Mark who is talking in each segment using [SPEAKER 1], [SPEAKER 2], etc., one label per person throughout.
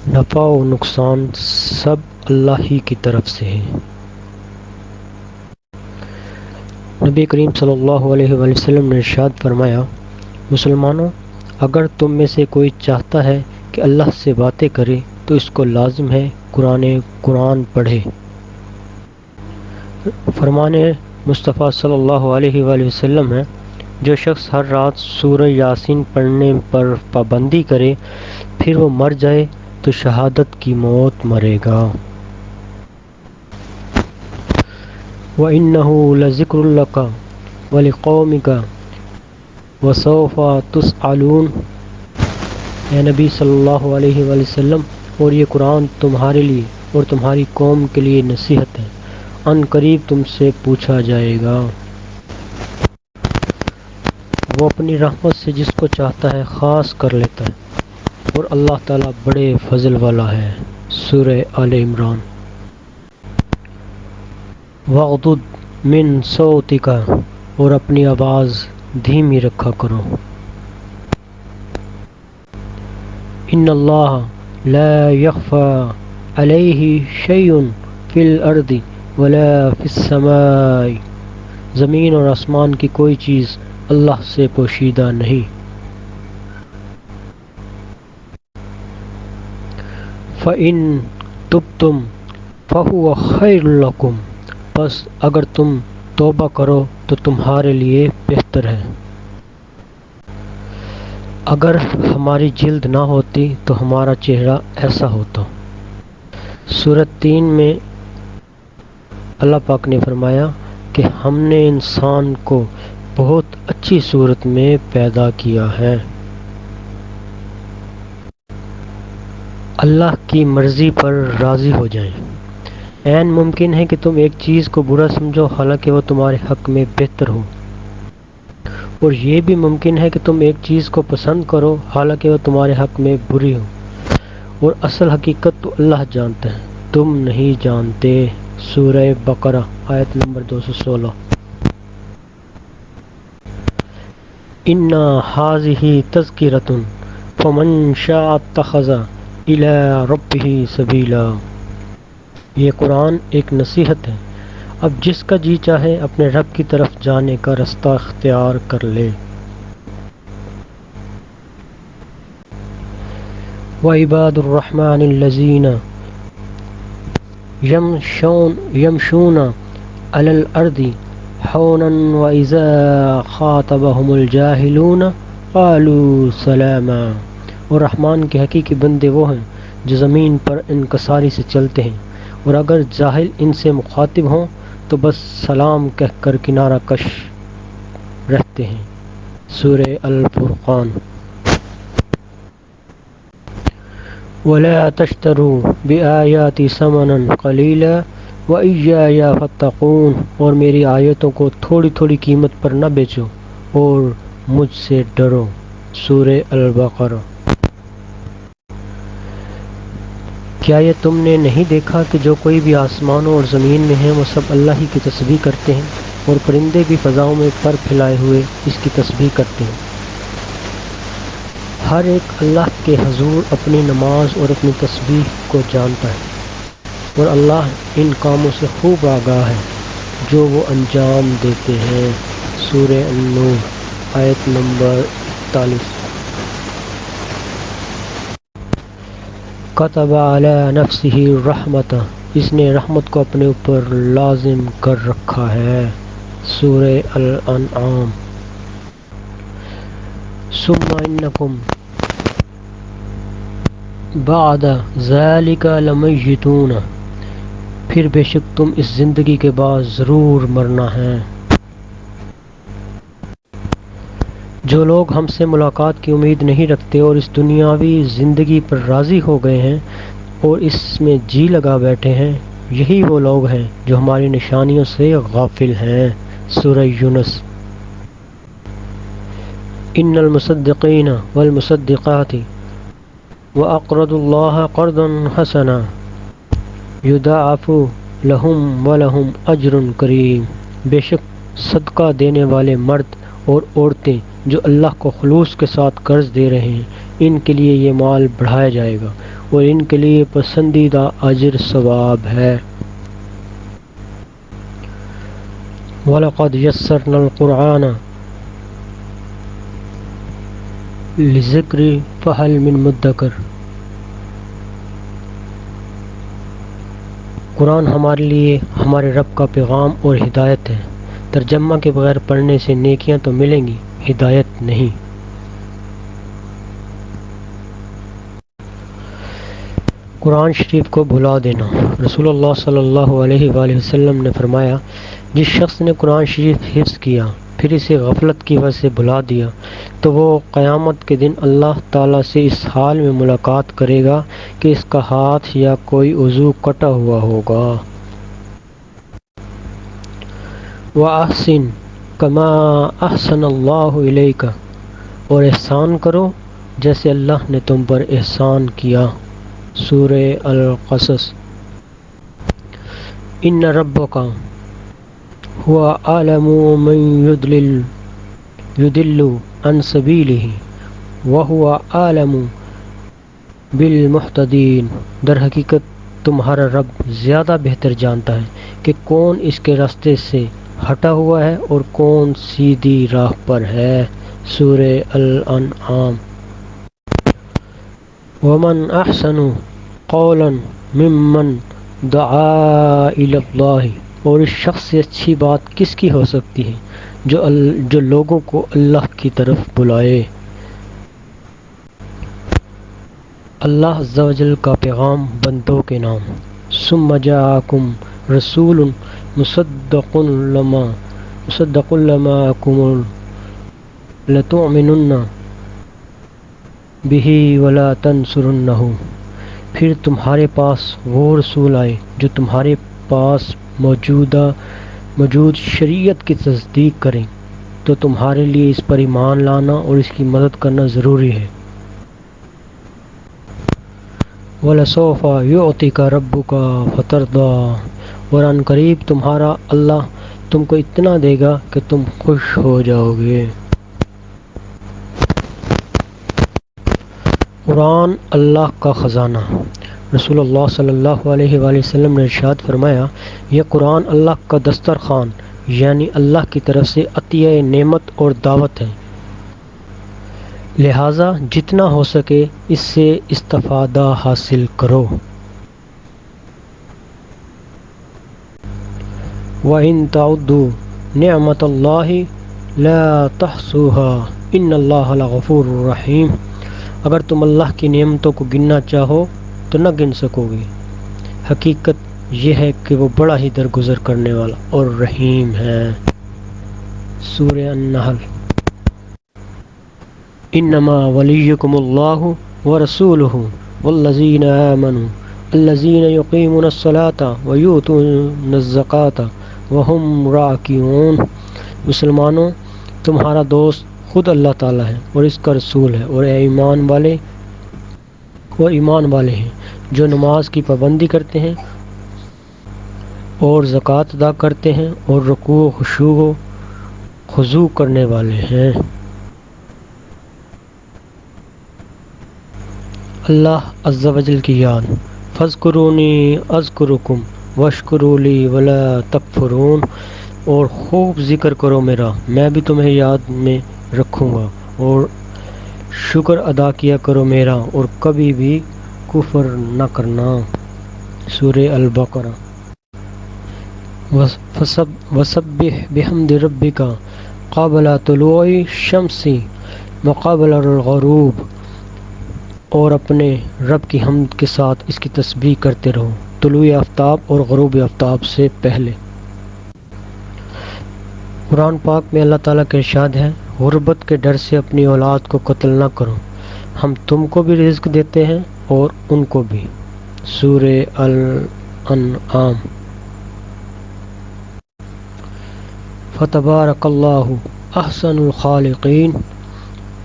[SPEAKER 1] نفع و نقصان سب اللہ ہی کی طرف سے ہے۔ نبی کریم صلی اللہ علیہ وآلہ وسلم نے ارشاد فرمایا، مسلمانوں، اگر تم میں سے کوئی چاہتا ہے کہ اللہ سے باتیں کرے تو اس کو لازم ہے قرآن پڑھے۔ فرمان مصطفیٰ صلی اللہ علیہ وآلہ وسلم ہے، جو شخص ہر رات سورہ یاسین پڑھنے پر پابندی کرے پھر وہ مر جائے تو شہادت کی موت مرے گا۔ وَإِنَّهُ لَذِكْرٌ لَكَ وَلِقَوْمِكَ وَسَوْفَ تُسْأَلُونَ۔ اے نبی صلی اللہ علیہ وآلہ وسلم، اور یہ قرآن تمہارے لیے اور تمہاری قوم کے لیے نصیحت ہے، ان قریب تم سے پوچھا جائے گا۔ وہ اپنی رحمت سے جس کو چاہتا ہے خاص کر لیتا ہے، اور اللہ تعالیٰ بڑے فضل والا ہے۔ سورہ آل عمران۔ وَاغْضُضْ مِن صَوْتِكَ، اور اپنی آواز دھیمی رکھا کرو۔ ان اللہ لا يخفى علیہ شیء فی الارض ولا فی السماء۔ زمین اور آسمان کی کوئی چیز اللہ سے پوشیدہ نہیں۔ فَإِن تُبْتُمْ فَهُوَ خَيْرٌ لَكُمْ، پس اگر تم توبہ کرو تو تمہارے لیے بہتر ہے۔ اگر ہماری جلد نہ ہوتی تو ہمارا چہرہ ایسا ہوتا۔ سورۃ 3 میں اللہ پاک نے فرمایا کہ ہم نے انسان کو بہت اچھی صورت میں پیدا کیا ہے۔ اللہ کی مرضی پر راضی ہو جائیں۔ عین ممکن ہے کہ تم ایک چیز کو برا سمجھو حالانکہ وہ تمہارے حق میں بہتر ہو، اور یہ بھی ممکن ہے کہ تم ایک چیز کو پسند کرو حالانکہ وہ تمہارے حق میں بری ہو، اور اصل حقیقت تو اللہ جانتا ہے، تم نہیں جانتے۔ سورہ بقرہ آیت نمبر 216۔ اِنَّ هَٰذِهِ تَذْکِرَةٌ فَمَن شَاءَ اتَّخَذَ إِلَىٰ رَبِّهِ سَبِیلًا۔ یہ قرآن ایک نصیحت ہے، اب جس کا جی چاہے اپنے رب کی طرف جانے کا رستہ اختیار کر لے۔ وَعِبَادُ الرَّحْمَٰنِ الَّذِينَ يَمْشُونَ عَلَى الْأَرْضِ هَوْنًا وَإِذَا خَاطَبَهُمُ الْجَاهِلُونَ قَالُوا سَلَامًا۔ اور رحمان کے حقیقی بندے وہ ہیں جو زمین پر انکساری سے چلتے ہیں، اور اگر جاہل ان سے مخاطب ہوں تو بس سلام کہہ کر کنارہ کش رہتے ہیں۔ سورہ الفرقان۔ وَلَا تَشْتَرُوا بِآيَاتِي ثَمَنًا قَلِيلًا وَإِيَّايَ فَاتَّقُونِ، اور میری آیتوں کو تھوڑی تھوڑی قیمت پر نہ بیچو اور مجھ سے ڈرو۔ سورہ البقرہ۔ کیا یہ تم نے نہیں دیکھا کہ جو کوئی بھی آسمانوں اور زمین میں ہیں وہ سب اللہ ہی کی تسبیح کرتے ہیں، اور پرندے بھی فضاؤں میں پر پھیلائے ہوئے اس کی تسبیح کرتے ہیں۔ ہر ایک اللہ کے حضور اپنی نماز اور اپنی تسبیح کو جانتا ہے، اور اللہ ان کاموں سے خوب آگاہ ہے جو وہ انجام دیتے ہیں۔ سورہ النور آیت نمبر 41۔ کتب علی نفسہ الرحمۃ، اس نے رحمت کو اپنے اوپر لازم کر رکھا ہے۔ سورہ الانعام۔ ثم انکم بعد ذلک لمیتون، پھر بے شک تم اس زندگی کے بعد ضرور مرنا ہے۔ جو لوگ ہم سے ملاقات کی امید نہیں رکھتے اور اس دنیاوی زندگی پر راضی ہو گئے ہیں اور اس میں جی لگا بیٹھے ہیں، یہی وہ لوگ ہیں جو ہماری نشانیوں سے غافل ہیں۔ سورہ یونس۔ ان المصدقین والمصدقات واقرضوا اللہ قرضا حسنا یضاعف لهم ولهم اجر کریم، بے شک صدقہ دینے والے مرد اور عورتیں جو اللہ کو خلوص کے ساتھ قرض دے رہے ہیں، ان کے لیے یہ مال بڑھایا جائے گا اور ان کے لیے پسندیدہ اجر ثواب ہے۔ وَلَقَدْ يَسَّرْنَا الْقُرْآنَ لِلذِّكْرِ فَهَلْ مِن مُدَّكِرٍ۔ قرآن ہمارے لیے ہمارے رب کا پیغام اور ہدایت ہے، ترجمہ کے بغیر پڑھنے سے نیکیاں تو ملیں گی، ہدایت نہیں۔ قرآن شریف کو بھلا دینا۔ رسول اللہ صلی اللہ علیہ وآلہ وسلم نے فرمایا، جس شخص نے قرآن شریف حفظ کیا پھر اسے غفلت کی وجہ سے بھلا دیا تو وہ قیامت کے دن اللہ تعالیٰ سے اس حال میں ملاقات کرے گا کہ اس کا ہاتھ یا کوئی عضو کٹا ہوا ہوگا۔ وَأَحْسِن كَمَا أَحْسَنَ اللَّهُ إِلَيْكَ، اور احسان کرو جیسے اللہ نے تم پر احسان کیا۔ سورہ القصص۔ ان ربک هو اعلم من يضل عن سبیلہ وهو اعلم بالمہتدین، در حقیقت تمہارا رب زیادہ بہتر جانتا ہے کہ کون اس کے راستے سے ہٹا ہوا ہے اور کون سیدھی راہ پر ہے۔ سورہ الانعام۔ ومن احسن قولا ممن دعا الی اللہ، اور اس شخص سے اچھی بات کس کی ہو سکتی ہے جو لوگوں کو اللہ کی طرف بلائے۔ اللہ عز و جل کا پیغام بندوں کے نام۔ ثم جاءکم رسول مصدق لماکم لتؤمنن بہ ولا تنصرنہ، پھر تمہارے پاس وہ رسول آئے جو تمہارے پاس موجود شریعت کی تصدیق کریں تو تمہارے لیے اس پر ایمان لانا اور اس کی مدد کرنا ضروری ہے۔ وَلَسَوْفَ يُعْطِيكَ رَبُّكَ فَتَرْضَىٰ، اور ان قریب تمہارا اللہ تم کو اتنا دے گا کہ تم خوش ہو جاؤ گے۔ قرآن اللہ کا خزانہ۔ رسول اللہ صلی اللہ علیہ وآلہ وسلم نے ارشاد فرمایا، یہ قرآن اللہ کا دسترخوان یعنی اللہ کی طرف سے عطیہ نعمت اور دعوت ہے، لہٰذا جتنا ہو سکے اس سے استفادہ حاصل کرو۔ وَإِن تَعُدُّوا نِعْمَتَ اللَّهِ لَا تُحْصُوهَا إِنَّ اللَّهَ لَغَفُورٌ رَحِيمٌ، اگر تم اللہ کی نعمتوں کو گننا چاہو تو نہ گن سکو گے، حقیقت یہ ہے کہ وہ بڑا ہی درگزر کرنے والا اور رحیم ہے۔ سورہ النحل۔ انما ولیکم اللہ ورسولہ والذین آمنوا الذین یقیمون الصلاۃ ویؤتون الزکاۃ وہم راکعون، مسلمانوں تمہارا دوست خود اللہ تعالیٰ ہے اور اس کا رسول ہے، اور ایمان والے ہیں جو نماز کی پابندی کرتے ہیں اور زکوٰۃ ادا کرتے ہیں اور رکوع و خضوع کرنے والے ہیں۔ اللہ عز و جل کی یاد۔ فاذکرونی اذکرکم واشکروا لی ولا تکفرون، اور خوب ذکر کرو میرا، میں بھی تمہیں یاد میں رکھوں گا، اور شکر ادا کیا کرو میرا اور کبھی بھی کفر نہ کرنا۔ سورہ البقرہ۔ وسبح بحمد ربک قبل طلوع الشمس وقبل الغروب، اور اپنے رب کی حمد کے ساتھ اس کی تسبیح کرتے رہو طلوع آفتاب اور غروب آفتاب سے پہلے۔ قرآن پاک میں اللہ تعالیٰ کا ارشاد ہے، غربت کے ڈر سے اپنی اولاد کو قتل نہ کرو، ہم تم کو بھی رزق دیتے ہیں اور ان کو بھی۔ سورہ الانعام۔ فتبارک اللہ احسن الخالقین،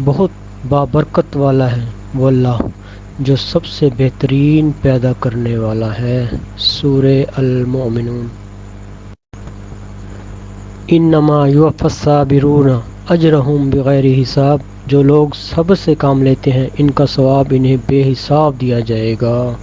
[SPEAKER 1] بہت بابرکت والا ہے وہ اللہ جو سب سے بہترین پیدا کرنے والا ہے۔ سورہ المؤمنون۔ انما یوفی الصابرون اجرہم بغیر حساب، جو لوگ صبر سے کام لیتے ہیں ان کا ثواب انہیں بے حساب دیا جائے گا۔